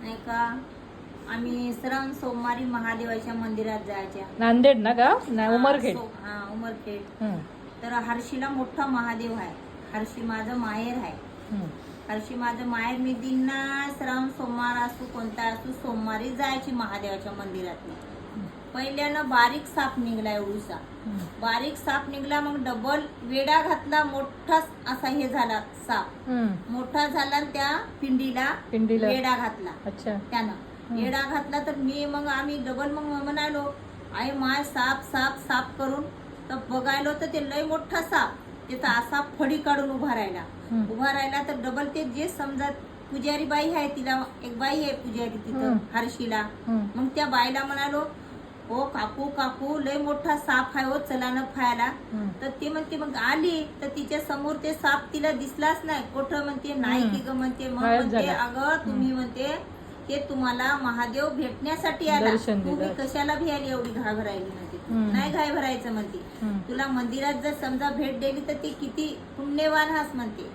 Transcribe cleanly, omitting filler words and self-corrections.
नाही का आम्ही श्रावण सोमवारी महादेवाच्या मंदिरात जायच्या. नांदेड ना गाव ना उमरखेड. हा उमरखेड. हं, तर हर्षीला मोठा महादेव आहे. हर्षी माझं माहेर आहे. हं. हर्षी माझं माहेर. मी दिना श्रावण सोमवार असू कोणता असू सोमवारी जायची महादेवाच्या मंदिरात. पहिल्यानं बारीक साप निघला एवढूसा. बारीक साप निघला मग डबल वेडा घातला मोठा असा हे झाला साप. हं. मोठा झाला आणि त्या पिंडीला वेडा घातला. अच्छा. त्यानं वेडा घातला तर मी मग आम्ही डबल मग म्हणालो आई माय साप साप साप करून तर बघायलो तर ते लय मोठा साप त्याचा असा फडी काढून उभा राहिला तर डबल ते जे समजा पुजारी बाई आहे तिला एक बाई आहे पुजारी तिथं हर्षीला. मग त्या बाईला म्हणालो हो काकू काकू लय मोठा साप आहे हो चला न खायला. तर ती म्हणते मग आली तर तिच्या समोर ते साप तिला दिसलाच नाही. कुठं म्हणते नाही की ग म्हणते. मग म्हणते अगं तुम्ही म्हणते ते तुम्हाला महादेव भेटण्यासाठी आला तुम्ही कशाला भ्यायला एवढी घाबरायली म्हणते. नाही घाबरायचं म्हणते. तुला मंदिरात जर समजा भेट दिली तर ती किती पुण्यवान हास म्हणते.